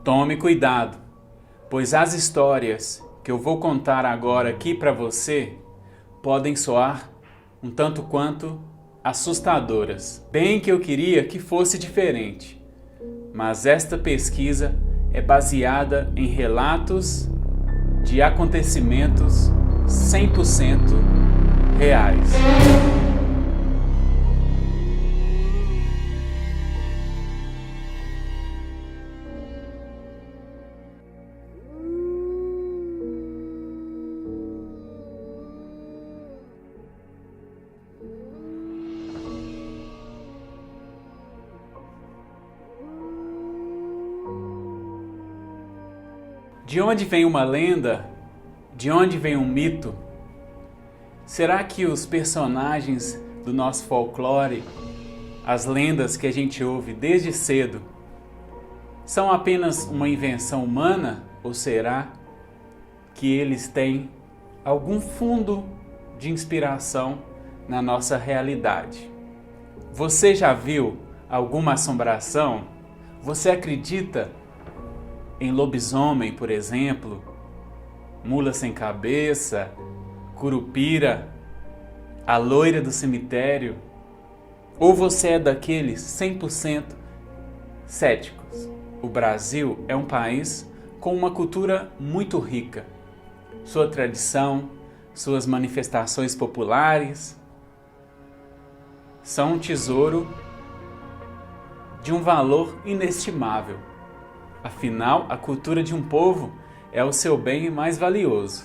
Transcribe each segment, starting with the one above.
Tome cuidado, pois as histórias que eu vou contar agora aqui para você podem soar um tanto quanto assustadoras. Bem que eu queria que fosse diferente, mas esta pesquisa é baseada em relatos de acontecimentos 100% reais. De onde vem uma lenda? De onde vem um mito? Será que os personagens do nosso folclore, as lendas que a gente ouve desde cedo, são apenas uma invenção humana? Ou será que eles têm algum fundo de inspiração na nossa realidade? Você já viu alguma assombração? Você acredita em lobisomem, por exemplo, mula sem cabeça, curupira, a loira do cemitério? Ou você é daqueles 100% céticos? O Brasil é um país com uma cultura muito rica. Sua tradição, suas manifestações populares são um tesouro de um valor inestimável. Afinal, a cultura de um povo é o seu bem mais valioso.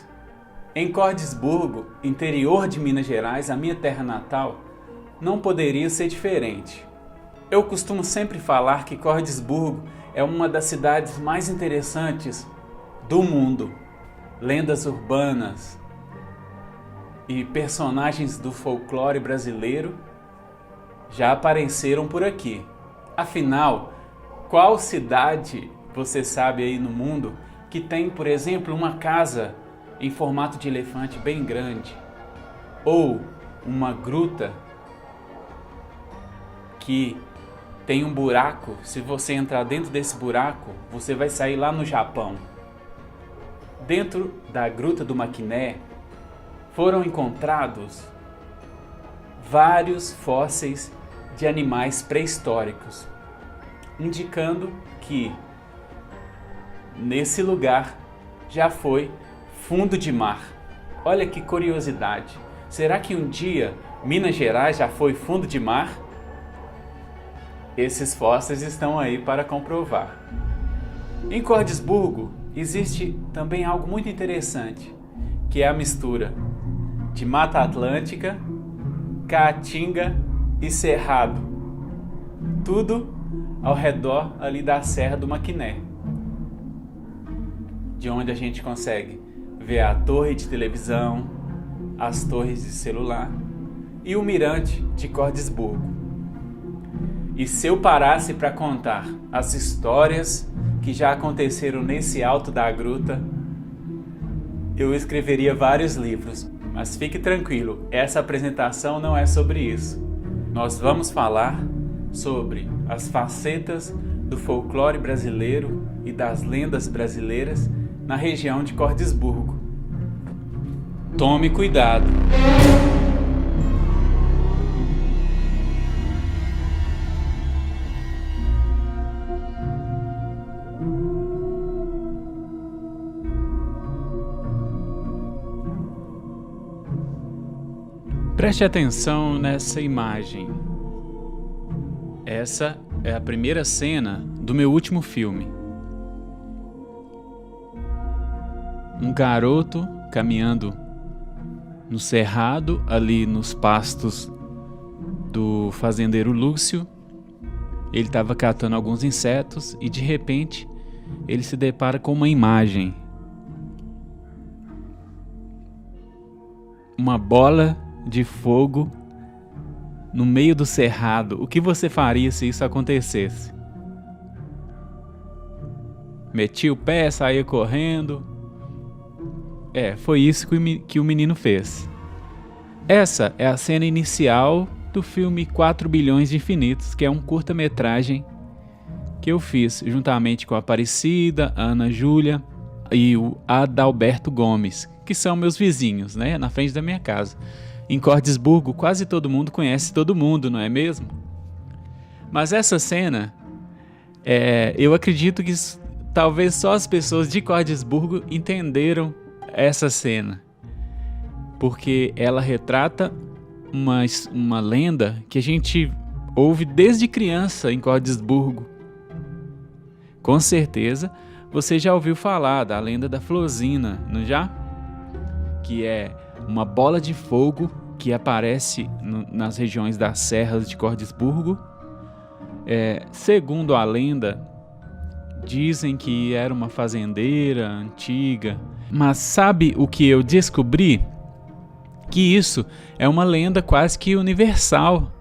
Em Cordisburgo, interior de Minas Gerais, a minha terra natal, não poderia ser diferente. Eu costumo sempre falar que Cordisburgo é uma das cidades mais interessantes do mundo. Lendas urbanas e personagens do folclore brasileiro já apareceram por aqui. Afinal, qual cidade você sabe aí no mundo que tem, por exemplo, uma casa em formato de elefante bem grande? Ou uma gruta que tem um buraco, se você entrar dentro desse buraco, você vai sair lá no Japão. Dentro da Gruta do Maquiné foram encontrados vários fósseis de animais pré-históricos, indicando que nesse lugar já foi fundo de mar. Olha que curiosidade! Será que um dia Minas Gerais já foi fundo de mar? Esses fósseis estão aí para comprovar. Em Cordisburgo existe também algo muito interessante, que é a mistura de Mata Atlântica, Caatinga e Cerrado. Tudo ao redor ali da Serra do Maquiné, de onde a gente consegue ver a torre de televisão, as torres de celular e o mirante de Cordisburgo. E se eu parasse para contar as histórias que já aconteceram nesse alto da gruta, eu escreveria vários livros. Mas fique tranquilo, essa apresentação não é sobre isso. Nós vamos falar sobre as facetas do folclore brasileiro e das lendas brasileiras na região de Cordisburgo. Tome cuidado! Preste atenção nessa imagem. Essa é a primeira cena do meu último filme. Um garoto caminhando no cerrado, ali nos pastos do fazendeiro Lúcio. Ele estava catando alguns insetos e de repente ele se depara com uma imagem. Uma bola de fogo no meio do cerrado. O que você faria se isso acontecesse? Metia o pé, saía correndo? Foi isso que o menino fez. Essa é a cena inicial do filme 4 Bilhões de Infinitos, que é um curta-metragem que eu fiz juntamente com a Aparecida, a Ana Júlia e o Adalberto Gomes, que são meus vizinhos, né, na frente da minha casa. Em Cordisburgo, quase todo mundo conhece todo mundo, não é mesmo? Mas essa cena, eu acredito que talvez só as pessoas de Cordisburgo entenderam essa cena, porque ela retrata uma lenda que a gente ouve desde criança em Cordisburgo. Com certeza você já ouviu falar da lenda da Florzinha, não já? Que é uma bola de fogo que aparece nas regiões das serras de Cordisburgo. Segundo a lenda, dizem que era uma fazendeira antiga. Mas sabe o que eu descobri? Que isso é uma lenda quase que universal.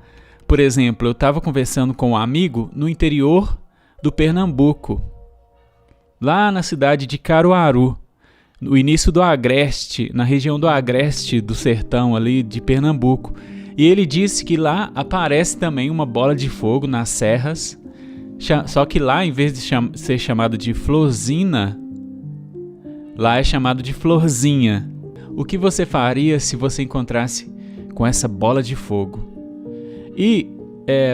Por exemplo, eu estava conversando com um amigo no interior do Pernambuco, lá na cidade de Caruaru, no início do Agreste, na região do Agreste do sertão ali de Pernambuco. E ele disse que lá aparece também uma bola de fogo nas serras, só que lá, em vez de ser chamado de Florzinha, lá é chamado de Florzinha. O que você faria se você encontrasse com essa bola de fogo? E,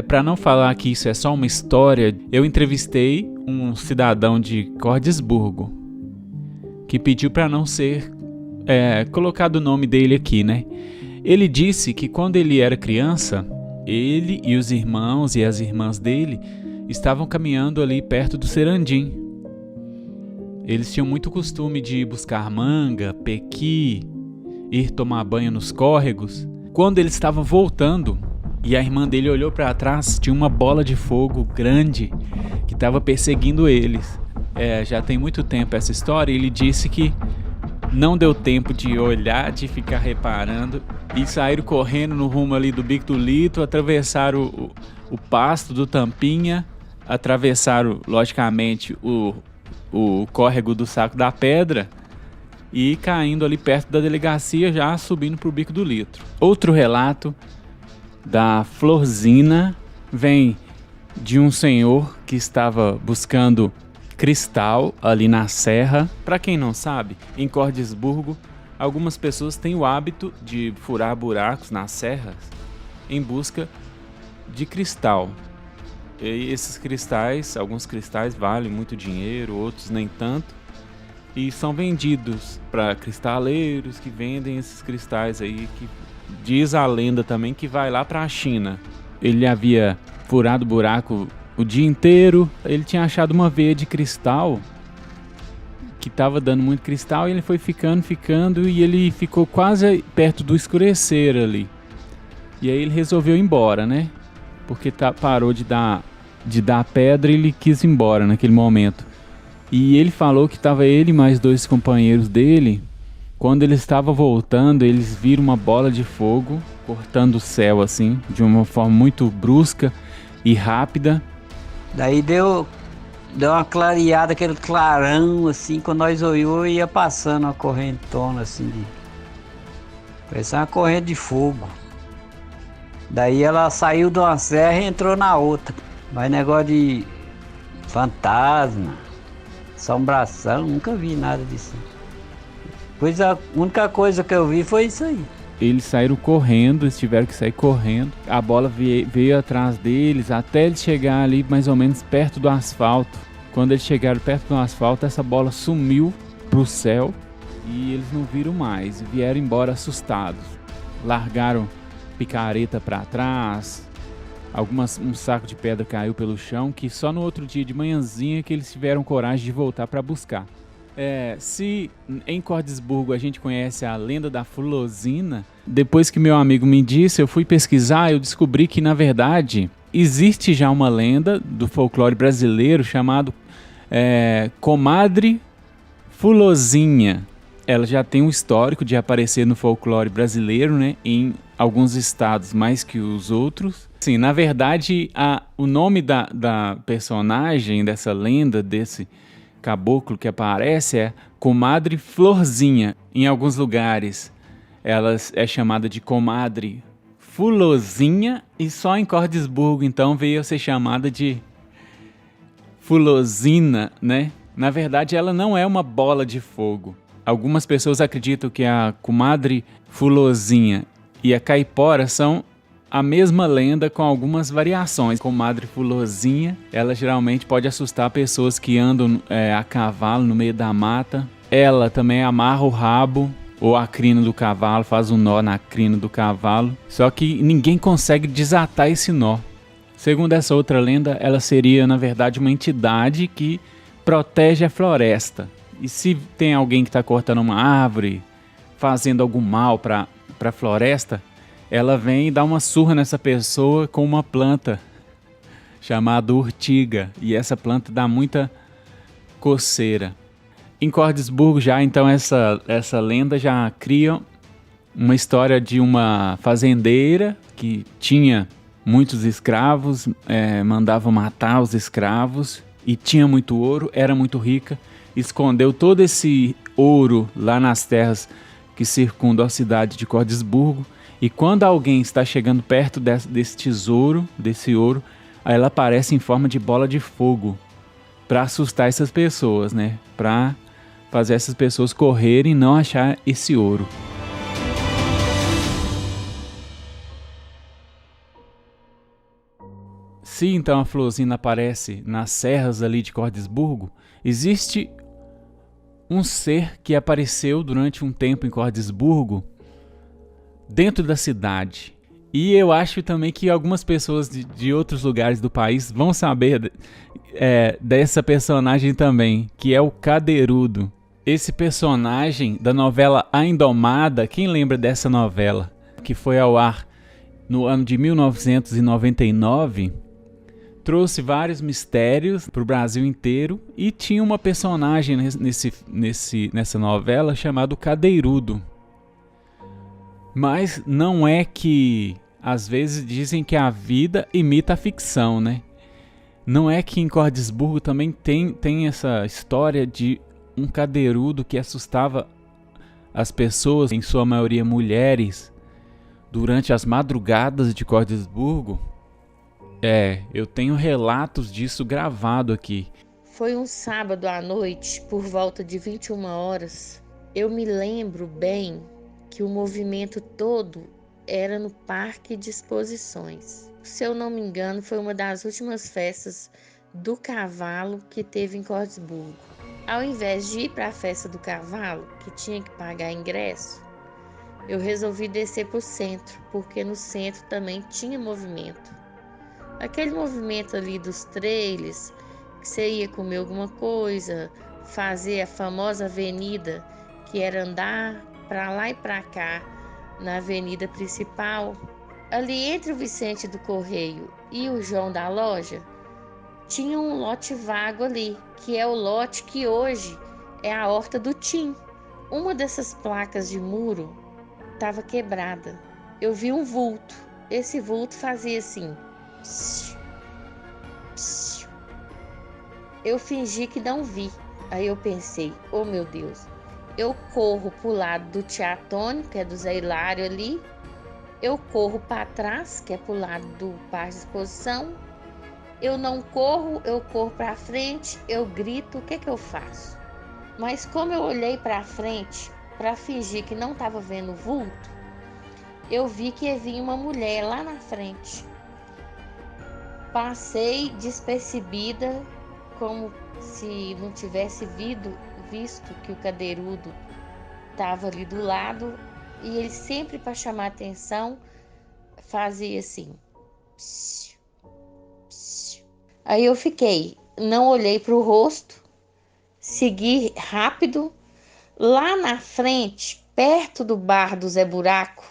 para não falar que isso é só uma história, eu entrevistei um cidadão de Cordisburgo que pediu para não ser colocado o nome dele aqui, né? Ele disse que quando ele era criança, ele e os irmãos e as irmãs dele estavam caminhando ali perto do Serandim. Eles tinham muito costume de buscar manga, pequi, ir tomar banho nos córregos. Quando eles estavam voltando e a irmã dele olhou para trás, tinha uma bola de fogo grande que estava perseguindo eles. Já tem muito tempo essa história. Ele disse que não deu tempo de olhar, de ficar reparando, e saíram correndo no rumo ali do Bico do Lito, atravessaram o pasto do Tampinha, atravessaram, logicamente, o córrego do Saco da Pedra e caindo ali perto da delegacia, já subindo para o Bico do Litro. Outro relato da Florzinha vem de um senhor que estava buscando cristal ali na serra. Para quem não sabe, em Cordisburgo, algumas pessoas têm o hábito de furar buracos nas serras em busca de cristal. E esses cristais, alguns cristais valem muito dinheiro, outros nem tanto, e são vendidos para cristaleiros que vendem esses cristais aí, que diz a lenda também que vai lá para a China. Ele havia furado o buraco o dia inteiro, ele tinha achado uma veia de cristal que estava dando muito cristal, e ele foi ficando e ele ficou quase perto do escurecer ali. E aí ele resolveu ir embora, né? Porque parou de dar pedra e ele quis ir embora naquele momento. E ele falou que estava ele e mais 2 companheiros dele. Quando ele estava voltando, eles viram uma bola de fogo cortando o céu assim, de uma forma muito brusca e rápida. Daí deu uma clareada, aquele clarão assim, quando nós olhou, ia passando uma correntona assim, parecia uma corrente de fogo. Daí ela saiu de uma serra e entrou na outra. Mas negócio de fantasma, assombração, nunca vi nada disso. A única coisa que eu vi foi isso aí. Eles saíram correndo, eles tiveram que sair correndo. A bola veio atrás deles até eles chegar ali mais ou menos perto do asfalto. Quando eles chegaram perto do asfalto, essa bola sumiu pro céu e eles não viram mais. Vieram embora assustados. Largaram picareta para trás. Um saco de pedra caiu pelo chão, que só no outro dia de manhãzinha que eles tiveram coragem de voltar para buscar. Se em Cordisburgo a gente conhece a lenda da Florzinha, depois que meu amigo me disse, eu fui pesquisar, eu descobri que na verdade existe já uma lenda do folclore brasileiro chamado Comadre Fulozinha. Ela já tem um histórico de aparecer no folclore brasileiro, né, em alguns estados mais que os outros. Sim, na verdade, o nome da personagem, dessa lenda, desse caboclo que aparece é Comadre Florzinha. Em alguns lugares ela é chamada de Comadre Fulozinha, e só em Cordisburgo então veio a ser chamada de Fulosina, né? Na verdade, ela não é uma bola de fogo. Algumas pessoas acreditam que a comadre Fulosinha e a caipora são a mesma lenda com algumas variações. A comadre Fulosinha, ela geralmente pode assustar pessoas que andam a cavalo no meio da mata. Ela também amarra o rabo ou a crina do cavalo, faz um nó na crina do cavalo. Só que ninguém consegue desatar esse nó. Segundo essa outra lenda, ela seria, na verdade, uma entidade que protege a floresta. E se tem alguém que está cortando uma árvore, fazendo algum mal para a floresta, ela vem e dá uma surra nessa pessoa com uma planta chamada urtiga. E essa planta dá muita coceira. Em Cordesburgo já, então, essa lenda já cria uma história de uma fazendeira que tinha muitos escravos, mandava matar os escravos e tinha muito ouro, era muito rica. Escondeu todo esse ouro lá nas terras que circundam a cidade de Cordesburgo. E quando alguém está chegando perto desse tesouro, desse ouro, aí ela aparece em forma de bola de fogo para assustar essas pessoas, né? Para fazer essas pessoas correrem e não achar esse ouro. Se então a Fulosina aparece nas serras ali de Cordesburgo, existe um ser que apareceu durante um tempo em Cordesburgo, dentro da cidade. E eu acho também que algumas pessoas de outros lugares do país vão saber dessa personagem também, que é o Cadeirudo. Esse personagem da novela A Indomada, quem lembra dessa novela? Que foi ao ar no ano de 1999, trouxe vários mistérios para o Brasil inteiro e tinha uma personagem nessa novela chamado Cadeirudo. Mas não é que às vezes dizem que a vida imita a ficção, né? Não é que em Cordesburgo também tem essa história de um cadeirudo que assustava as pessoas, em sua maioria mulheres, durante as madrugadas de Cordesburgo? Eu tenho relatos disso gravado aqui. Foi um sábado à noite, por volta de 21 horas. Eu me lembro bem que o movimento todo era no Parque de Exposições. Se eu não me engano, foi uma das últimas festas do cavalo que teve em Cordesburgo. Ao invés de ir para a festa do cavalo, que tinha que pagar ingresso, eu resolvi descer para o centro, porque no centro também tinha movimento. Aquele movimento ali dos trailers, que você ia comer alguma coisa, fazer a famosa avenida, que era andar para lá e para cá na avenida principal. Ali entre o Vicente do Correio e o João da Loja, tinha um lote vago ali, que é o lote que hoje é a Horta do Tim. Uma dessas placas de muro estava quebrada. Eu vi um vulto. Esse vulto fazia assim. Eu fingi que não vi. Aí eu pensei, oh meu Deus, eu corro pro lado do Teatônio, que é do Zé Hilário ali. Eu corro para trás, que é pro lado do Parque de Exposição. Eu não corro, eu corro para frente, eu grito, o que eu faço? Mas como eu olhei para frente para fingir que não estava vendo o vulto, eu vi que vinha uma mulher lá na frente. Passei despercebida, como se não tivesse visto que o cadeirudo estava ali do lado, e ele sempre, para chamar atenção, fazia assim. Psiu, psiu. Aí eu fiquei, não olhei para o rosto, segui rápido. Lá na frente, perto do bar do Zé Buraco,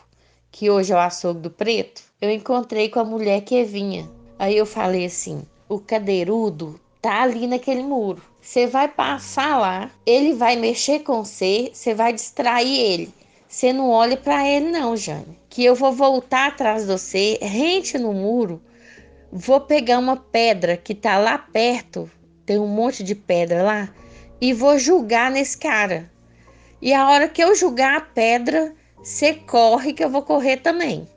que hoje é o Açougue do Preto, eu encontrei com a mulher que vinha. Aí eu falei assim, o cadeirudo tá ali naquele muro. Você vai passar lá, ele vai mexer com você, você vai distrair ele. Você não olha para ele não, Jane. Que eu vou voltar atrás de você, rente no muro, vou pegar uma pedra que tá lá perto, tem um monte de pedra lá, e vou jogar nesse cara. E a hora que eu jogar a pedra, você corre que eu vou correr também.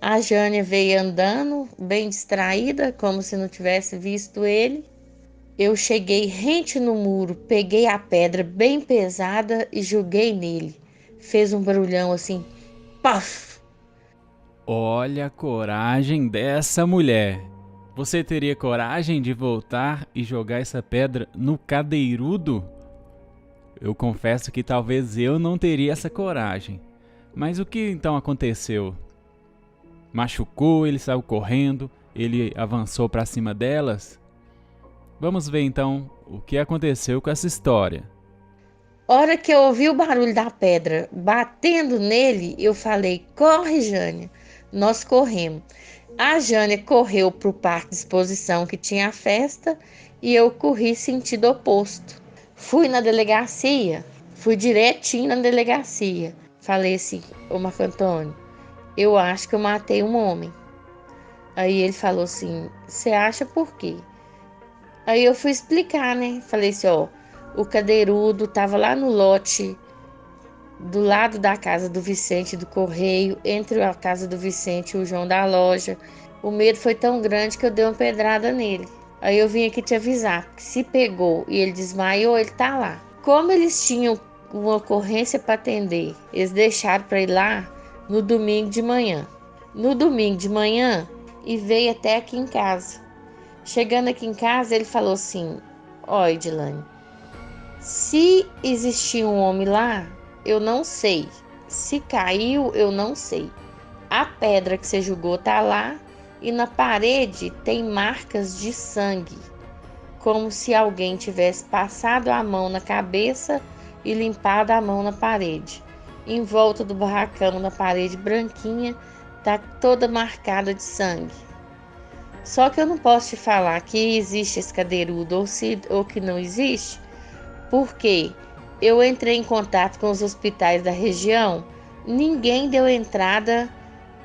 A Jânia veio andando, bem distraída, como se não tivesse visto ele. Eu cheguei rente no muro, peguei a pedra bem pesada e joguei nele. Fez um barulhão assim, paf! Olha a coragem dessa mulher. Você teria coragem de voltar e jogar essa pedra no cadeirudo? Eu confesso que talvez eu não teria essa coragem. Mas o que então aconteceu? Machucou, ele saiu correndo, ele avançou para cima delas? Vamos ver então o que aconteceu com essa história. Hora que eu ouvi o barulho da pedra batendo nele, eu falei: corre, Jânia. Nós corremos. A Jânia correu para o parque de exposição que tinha a festa e eu corri sentido oposto. Fui na delegacia, fui direitinho na delegacia. Falei assim: ô Marco Antônio, eu acho que eu matei um homem. Aí ele falou assim: você acha por quê? Aí eu fui explicar, né? Falei assim: ó, o cadeirudo tava lá no lote do lado da casa do Vicente do Correio, entre a casa do Vicente e o João da loja. O medo foi tão grande que eu dei uma pedrada nele. Aí eu vim aqui te avisar, que se pegou e ele desmaiou, ele tá lá. Como eles tinham uma ocorrência para atender, eles deixaram para ir lá no domingo de manhã. No domingo de manhã, e veio até aqui em casa. Chegando aqui em casa, ele falou assim: ó, Edilane, se existia um homem lá, eu não sei. Se caiu, eu não sei. A pedra que você jogou tá lá e na parede tem marcas de sangue, como se alguém tivesse passado a mão na cabeça e limpado a mão na parede. Em volta do barracão, na parede branquinha, tá toda marcada de sangue. Só que eu não posso te falar que existe esse cadeirudo ou que não existe, porque eu entrei em contato com os hospitais da região, ninguém deu entrada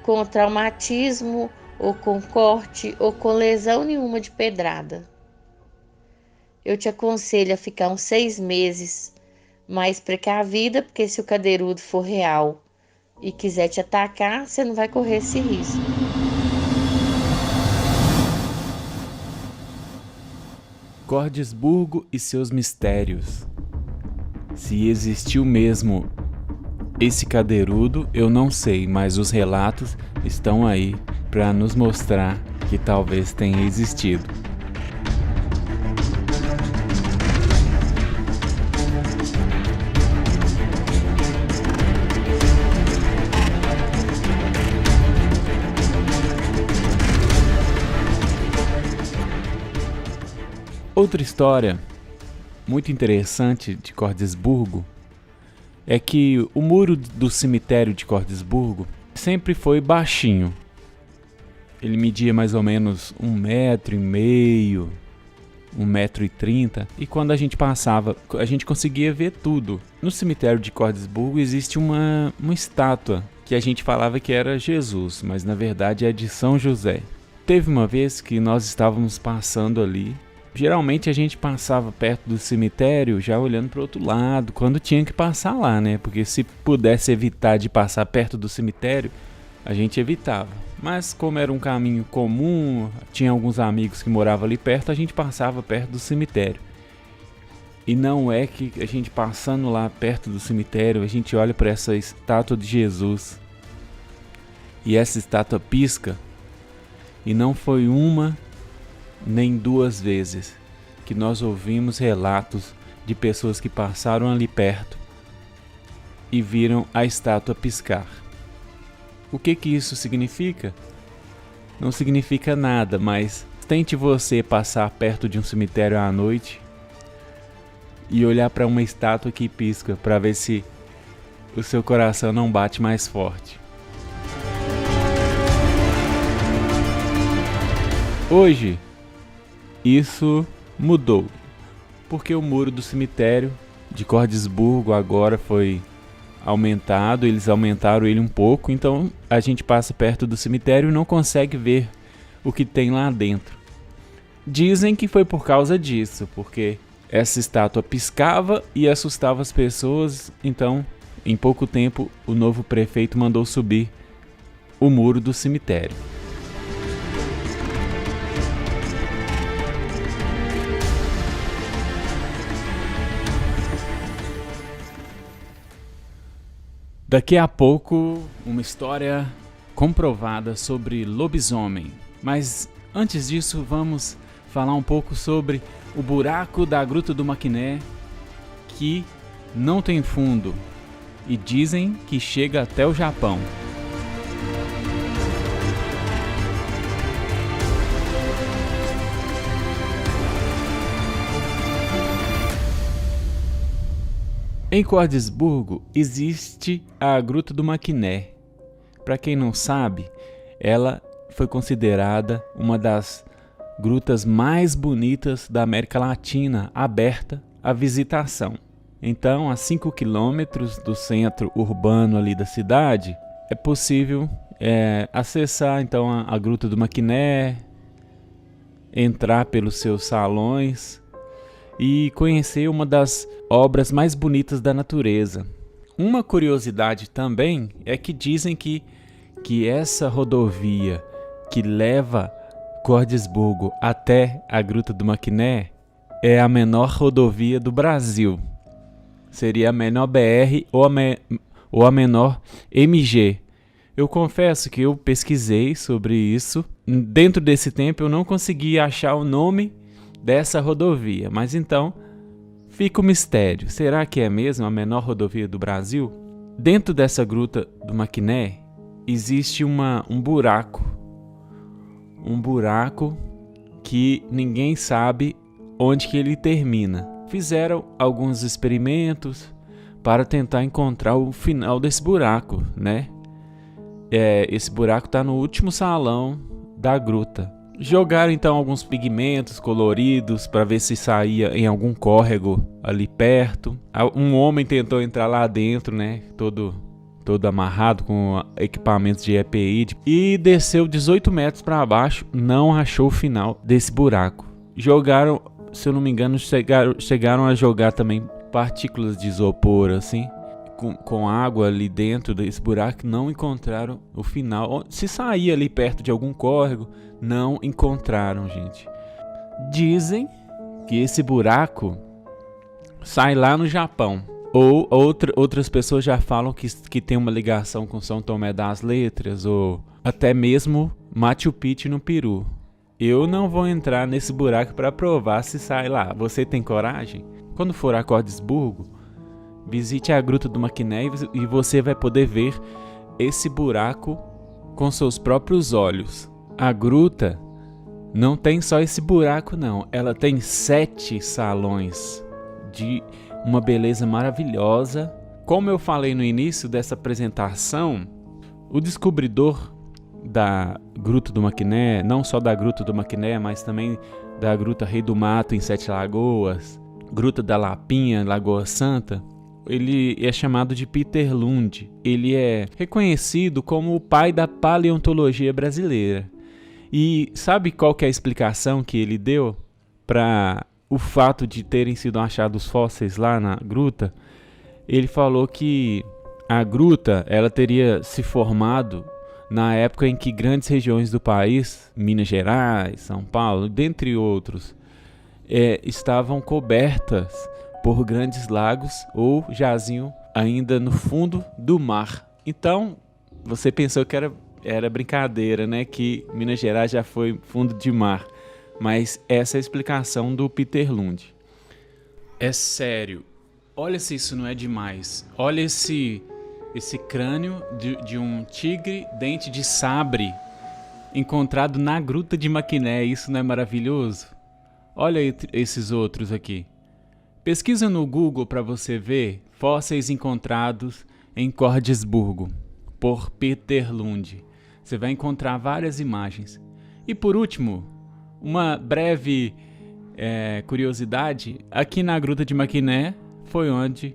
com traumatismo, ou com corte, ou com lesão nenhuma de pedrada. Eu te aconselho a ficar uns 6 meses mais precavida, porque se o cadeirudo for real e quiser te atacar, você não vai correr esse risco. Cordesburgo e seus mistérios. Se existiu mesmo esse cadeirudo, eu não sei, mas os relatos estão aí para nos mostrar que talvez tenha existido. Outra história muito interessante de Cordesburgo é que o muro do cemitério de Cordesburgo sempre foi baixinho. Ele media mais ou menos 1,5 m, 1,30 m, e quando a gente passava, a gente conseguia ver tudo. No cemitério de Cordesburgo existe uma estátua que a gente falava que era Jesus, mas na verdade é de São José. Teve uma vez que nós estávamos passando ali. Geralmente a gente passava perto do cemitério já olhando para o outro lado, quando tinha que passar lá, né? Porque se pudesse evitar de passar perto do cemitério, a gente evitava. Mas como era um caminho comum, tinha alguns amigos que moravam ali perto, a gente passava perto do cemitério. E não é que a gente passando lá perto do cemitério, a gente olha para essa estátua de Jesus. E essa estátua pisca. E não foi uma nem 2 vezes que nós ouvimos relatos de pessoas que passaram ali perto e viram a estátua piscar. O que isso significa? Não significa nada, mas tente você passar perto de um cemitério à noite e olhar para uma estátua que pisca para ver se o seu coração não bate mais forte. Hoje isso mudou, porque o muro do cemitério de Cordesburgo agora foi aumentado, eles aumentaram ele um pouco, então a gente passa perto do cemitério e não consegue ver o que tem lá dentro. Dizem que foi por causa disso, porque essa estátua piscava e assustava as pessoas, então em pouco tempo o novo prefeito mandou subir o muro do cemitério. Daqui a pouco, uma história comprovada sobre lobisomem. Mas antes disso, vamos falar um pouco sobre o buraco da Gruta do Maquiné, que não tem fundo e dizem que chega até o Japão. Em Cordisburgo existe a Gruta do Maquiné. Para quem não sabe, ela foi considerada uma das grutas mais bonitas da América Latina, aberta à visitação. Então, a 5 quilômetros do centro urbano ali da cidade, é possível acessar então a Gruta do Maquiné, entrar pelos seus salões e conhecer uma das obras mais bonitas da natureza. Uma curiosidade também é que dizem que essa rodovia que leva Cordisburgo até a Gruta do Maquiné é a menor rodovia do Brasil. Seria a menor BR ou a menor MG. Eu confesso que eu pesquisei sobre isso. Dentro desse tempo eu não consegui achar o nome dessa rodovia, mas então fica o mistério. Será que é mesmo a menor rodovia do Brasil? Dentro dessa Gruta do Maquiné existe um buraco. Um buraco que ninguém sabe onde que ele termina. Fizeram alguns experimentos para tentar encontrar o final desse buraco, né? Esse buraco está no último salão da gruta. Jogaram então alguns pigmentos coloridos para ver se saía em algum córrego ali perto. Um homem tentou entrar lá dentro, né? Todo amarrado com equipamentos de EPI e desceu 18 metros para baixo, não achou o final desse buraco. Jogaram, se eu não me engano, chegaram a jogar também partículas de isopor assim, com água ali dentro desse buraco, não encontraram o final. Se saía ali perto de algum córrego, não encontraram, gente. Dizem que esse buraco sai lá no Japão. Ou outras pessoas já falam que tem uma ligação com São Tomé das Letras, ou até mesmo Machu Picchu no Peru. Eu não vou entrar nesse buraco para provar se sai lá. Você tem coragem? Quando for a Cordisburgo, visite a Gruta do Maquiné e você vai poder ver esse buraco com seus próprios olhos. A gruta não tem só esse buraco não, ela tem 7 salões de uma beleza maravilhosa. Como eu falei no início dessa apresentação, o descobridor da Gruta do Maquiné, não só da Gruta do Maquiné, mas também da Gruta Rei do Mato em Sete Lagoas, Gruta da Lapinha, Lagoa Santa, ele é chamado de Peter Lund. Ele é reconhecido como o pai da paleontologia brasileira. E sabe qual que é a explicação que ele deu para o fato de terem sido achados fósseis lá na gruta? Ele falou que a gruta ela teria se formado na época em que grandes regiões do país, Minas Gerais, São Paulo, dentre outros, estavam cobertas por grandes lagos ou jaziam ainda no fundo do mar. Então, você pensou que era brincadeira, né? Que Minas Gerais já foi fundo de mar. Mas essa é a explicação do Peter Lund. É sério. Olha se isso não é demais. Olha esse crânio de um tigre dente de sabre encontrado na Gruta de Maquiné. Isso não é maravilhoso? Olha esses outros aqui. Pesquisa no Google para você ver fósseis encontrados em Cordisburgo, por Peter Lund. Você vai encontrar várias imagens. E por último, uma breve curiosidade, aqui na Gruta de Maquiné foi onde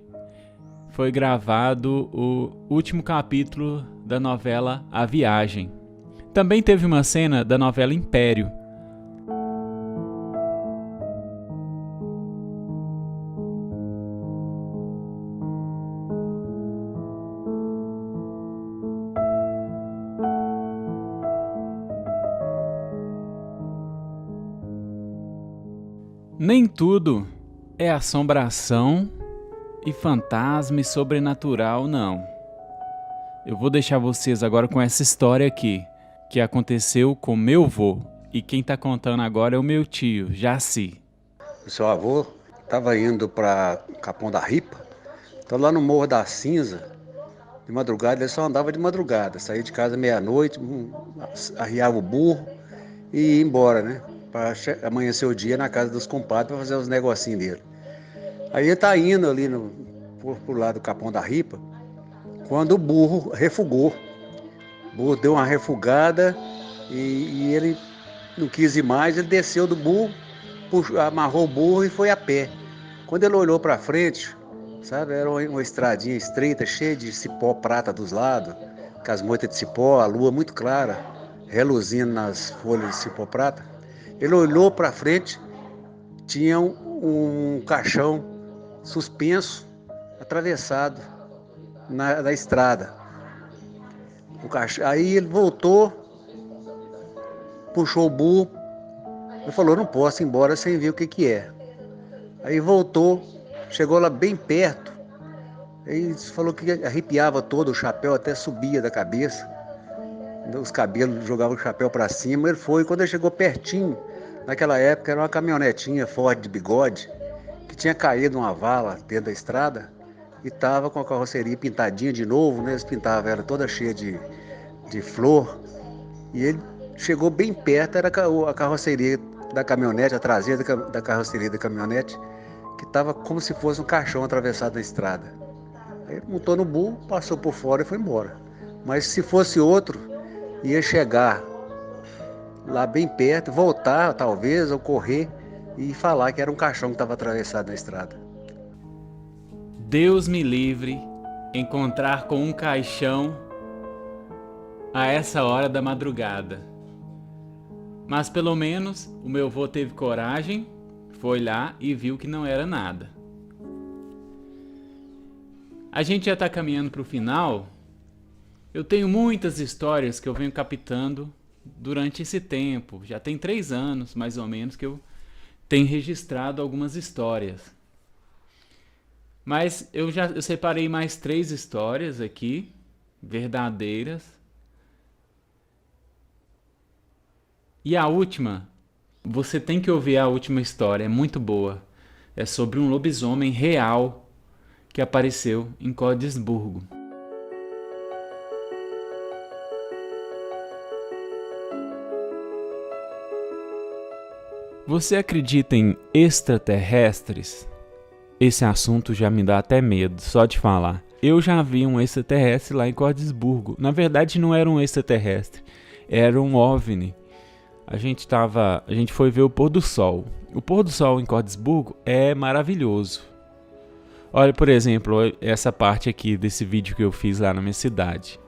foi gravado o último capítulo da novela A Viagem. Também teve uma cena da novela Império. Nem tudo é assombração e fantasma e sobrenatural, não. Eu vou deixar vocês agora com essa história aqui, que aconteceu com meu avô. E quem tá contando agora é o meu tio, Jaci. O seu avô estava indo para Capão da Ripa, então lá no Morro da Cinza, de madrugada, ele só andava de madrugada, saía de casa meia-noite, arriava o burro e ia embora, né? Para amanhecer o dia na casa dos compadres para fazer os negocinhos dele. Aí ele tá indo ali pro lado do Capão da Ripa, quando o burro refugou. O burro deu uma refugada e ele não quis ir mais, ele desceu do burro, amarrou o burro e foi a pé. Quando ele olhou para frente, sabe, era uma estradinha estreita, cheia de cipó prata dos lados, com as moitas de cipó, a lua muito clara, reluzindo nas folhas de cipó prata. Ele olhou para frente, tinha um caixão suspenso, atravessado na estrada. Aí ele voltou, puxou o burro e falou: não posso ir embora sem ver o que é. Aí voltou, chegou lá bem perto, aí falou que arrepiava todo o chapéu, até subia da cabeça, os cabelos, jogava o chapéu para cima. Ele foi, quando ele chegou pertinho, naquela época era uma caminhonetinha Ford de bigode, que tinha caído uma vala dentro da estrada e estava com a carroceria pintadinha de novo, né? Eles pintavam ela toda cheia de flor, e ele chegou bem perto, era a carroceria da caminhonete, a traseira da carroceria da caminhonete, que estava como se fosse um caixão atravessado na estrada. Aí ele montou no burro, passou por fora e foi embora. Mas se fosse outro, ia chegar lá bem perto, voltar talvez, ou correr e falar que era um caixão que estava atravessado na estrada. Deus me livre encontrar com um caixão a essa hora da madrugada. Mas pelo menos o meu avô teve coragem, foi lá e viu que não era nada. A gente já está caminhando para o final. Eu tenho muitas histórias que eu venho captando durante esse tempo. Já tem 3 anos, mais ou menos, que eu tenho registrado algumas histórias. Mas eu separei mais 3 histórias aqui, verdadeiras. E a última, você tem que ouvir a última história, é muito boa. É sobre um lobisomem real que apareceu em Codesburgo. Você acredita em extraterrestres? Esse assunto já me dá até medo, só de falar. Eu já vi um extraterrestre lá em Codesburgo. Na verdade não era um extraterrestre, era um OVNI. A gente foi ver o pôr do sol. O pôr do sol em Codesburgo é maravilhoso. Olha, por exemplo, essa parte aqui desse vídeo que eu fiz lá na minha cidade.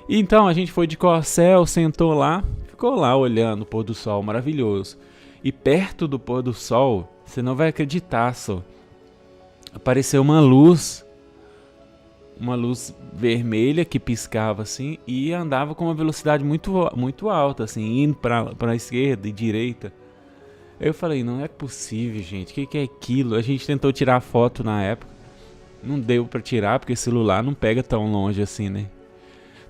Então a gente foi de corcel, sentou lá, ficou lá olhando o pôr do sol maravilhoso. E perto do pôr do sol, você não vai acreditar só, apareceu uma luz vermelha que piscava assim e andava com uma velocidade muito alta, assim, indo para a esquerda e direita. Eu falei, não é possível, gente, o que é aquilo? A gente tentou tirar foto na época, não deu para tirar porque o celular não pega tão longe assim, né?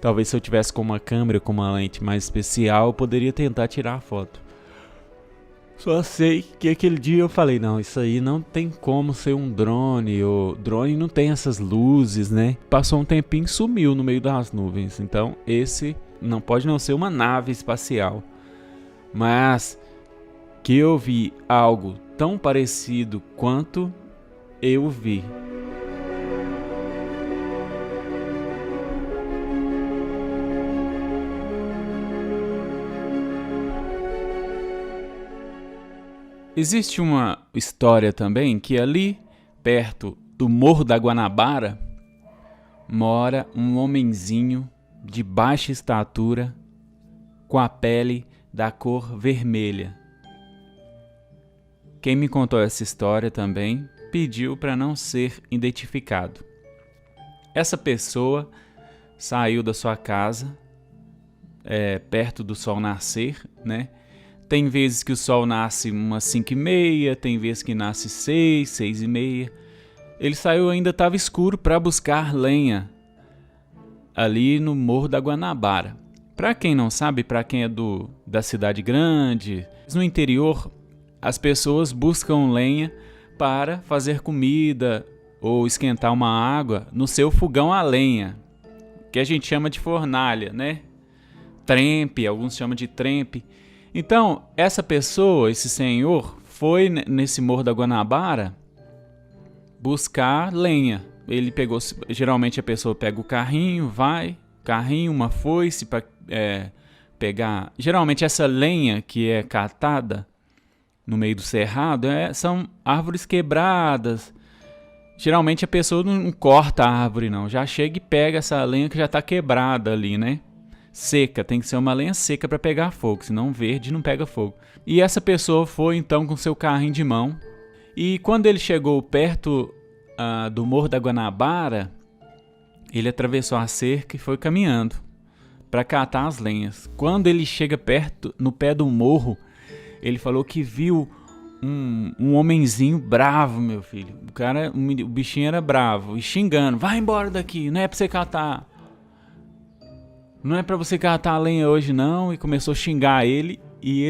Talvez se eu tivesse com uma câmera com uma lente mais especial, eu poderia tentar tirar a foto. Só sei que aquele dia eu falei, não, isso aí não tem como ser um drone, o drone não tem essas luzes, né? Passou um tempinho e sumiu no meio das nuvens, então esse não pode não ser uma nave espacial. Mas que eu vi algo tão parecido quanto eu vi. Existe uma história também que ali, perto do Morro da Guanabara, mora um homenzinho de baixa estatura, com a pele da cor vermelha. Quem me contou essa história também pediu para não ser identificado. Essa pessoa saiu da sua casa, perto do sol nascer, né? Tem vezes que o sol nasce umas 5h30, tem vezes que nasce 6, 6h30. Ele saiu, ainda estava escuro, para buscar lenha ali no Morro da Guanabara. Para quem não sabe, para quem é da cidade grande, no interior as pessoas buscam lenha para fazer comida ou esquentar uma água no seu fogão a lenha, que a gente chama de fornalha, né? Trempe, alguns chamam de trempe. Então, essa pessoa, esse senhor, foi nesse Morro da Guanabara buscar lenha. Ele pegou, geralmente a pessoa pega o carrinho, uma foice para pegar. Geralmente essa lenha que é catada no meio do cerrado são árvores quebradas. Geralmente a pessoa não corta a árvore não, já chega e pega essa lenha que já está quebrada ali, né? Seca, tem que ser uma lenha seca para pegar fogo, senão verde não pega fogo. E essa pessoa foi então com seu carrinho de mão, e quando ele chegou perto do Morro da Guanabara, ele atravessou a cerca e foi caminhando para catar as lenhas. Quando ele chega perto, no pé do morro, ele falou que viu um homenzinho bravo, meu filho. O bichinho era bravo e xingando: vai embora daqui, não é pra você catar. Não é pra você catar a lenha hoje não. E começou a xingar ele. E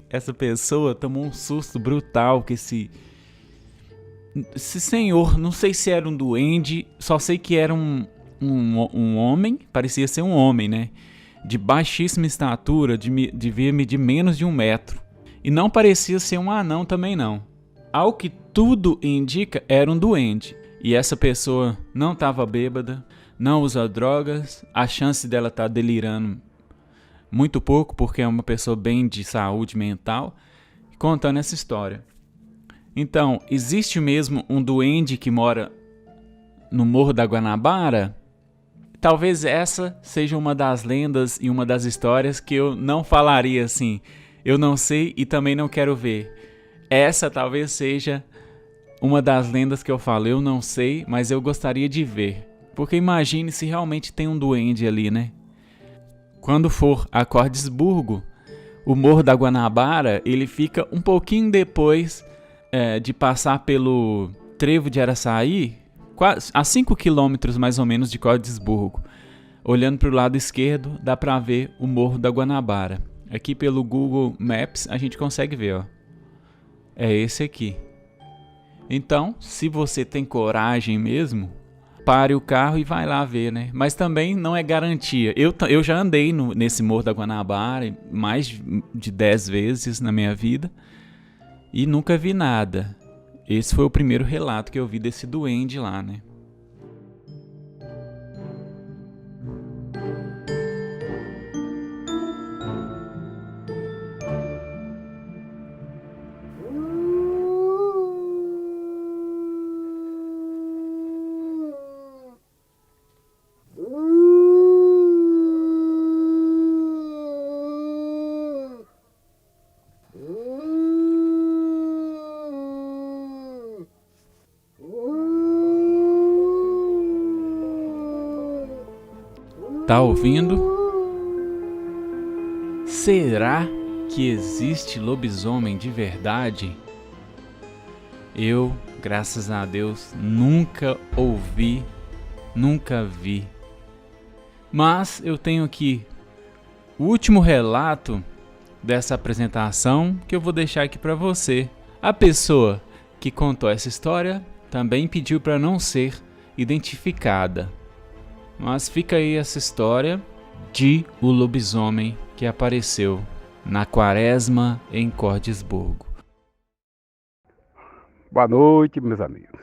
essa pessoa tomou um susto brutal que esse senhor, não sei se era um duende, só sei que era um homem, parecia ser um homem, né? De baixíssima estatura, devia medir menos de 1 metro. E não parecia ser um anão também não. Ao que tudo indica, era um duende. E essa pessoa não estava bêbada, não usa drogas, a chance dela estar delirando muito pouco, porque é uma pessoa bem de saúde mental, contando essa história. Então, existe mesmo um duende que mora no Morro da Guanabara? Talvez essa seja uma das lendas e uma das histórias que eu não falaria assim. Eu não sei e também não quero ver. Essa talvez seja uma das lendas que eu falo. Eu não sei, mas eu gostaria de ver. Porque imagine se realmente tem um duende ali, né? Quando for a Cordesburgo, o Morro da Guanabara, ele fica um pouquinho depois de passar pelo Trevo de Araçaí, a 5 quilômetros mais ou menos de Cordesburgo. Olhando para o lado esquerdo, dá para ver o Morro da Guanabara. Aqui pelo Google Maps a gente consegue ver, ó. É esse aqui. Então, se você tem coragem mesmo, pare o carro e vai lá ver, né? Mas também não é garantia. Eu já andei nesse Morro da Guanabara mais de 10 vezes na minha vida e nunca vi nada. Esse foi o primeiro relato que eu vi desse duende lá, né? Tá ouvindo? Será que existe lobisomem de verdade? Eu, graças a Deus, nunca ouvi, nunca vi. Mas eu tenho aqui o último relato dessa apresentação que eu vou deixar aqui para você. A pessoa que contou essa história também pediu para não ser identificada. Mas fica aí essa história de o lobisomem que apareceu na quaresma em Cordesburgo. Boa noite, meus amigos.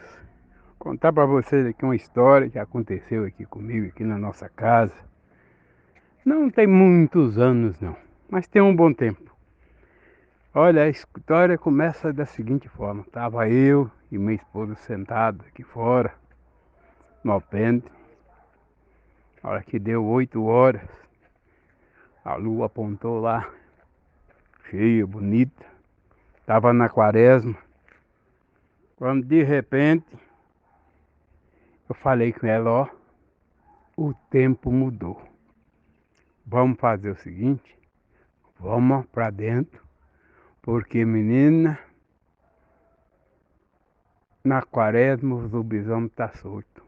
Vou contar para vocês aqui uma história que aconteceu aqui comigo, aqui na nossa casa. Não tem muitos anos não, mas tem um bom tempo. Olha, a história começa da seguinte forma. Estava eu e minha esposa sentados aqui fora, no alpendre. A hora que deu 8 horas, a lua apontou lá, cheia, bonita. Estava na quaresma. Quando de repente, eu falei com ela, ó, o tempo mudou. Vamos fazer o seguinte, vamos para dentro, porque menina, na quaresma o lobisomem está solto.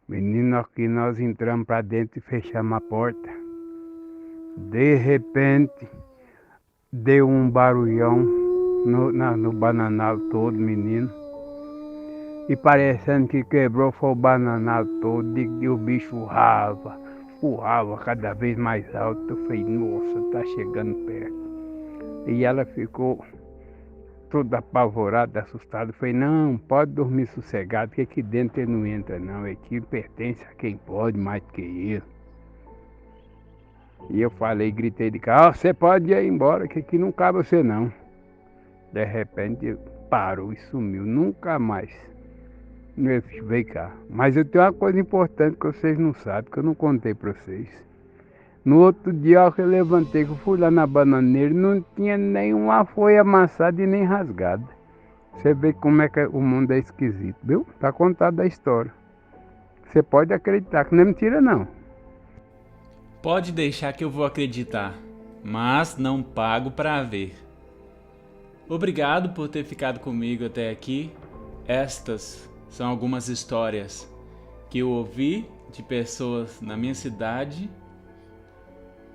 Menino, aqui nós entramos pra dentro e fechamos a porta. De repente, deu um barulhão no bananal todo, menino. E parecendo que quebrou foi o bananal todo e o bicho urrava cada vez mais alto. Eu falei, nossa, tá chegando perto. E ela ficou toda apavorada, assustada. Eu falei, não, pode dormir sossegado, que aqui dentro ele não entra não. Aqui pertence a quem pode mais do que ele. E eu falei, gritei de cá, você pode ir embora, que aqui não cabe você não. De repente parou e sumiu, nunca mais veio cá. Mas eu tenho uma coisa importante que vocês não sabem, que eu não contei para vocês. No outro dia que eu levantei, que eu fui lá na bananeira, não tinha nenhuma folha amassada e nem rasgada. Você vê como é que o mundo é esquisito, viu? Tá contada a história. Você pode acreditar, que não é mentira não. Pode deixar que eu vou acreditar, mas não pago para ver. Obrigado por ter ficado comigo até aqui. Estas são algumas histórias que eu ouvi de pessoas na minha cidade.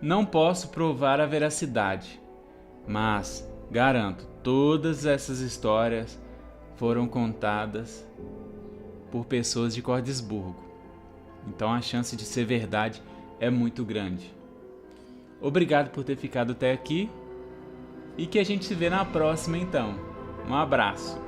Não posso provar a veracidade, mas garanto, todas essas histórias foram contadas por pessoas de Cordisburgo. Então a chance de ser verdade é muito grande. Obrigado por ter ficado até aqui e que a gente se vê na próxima então. Um abraço.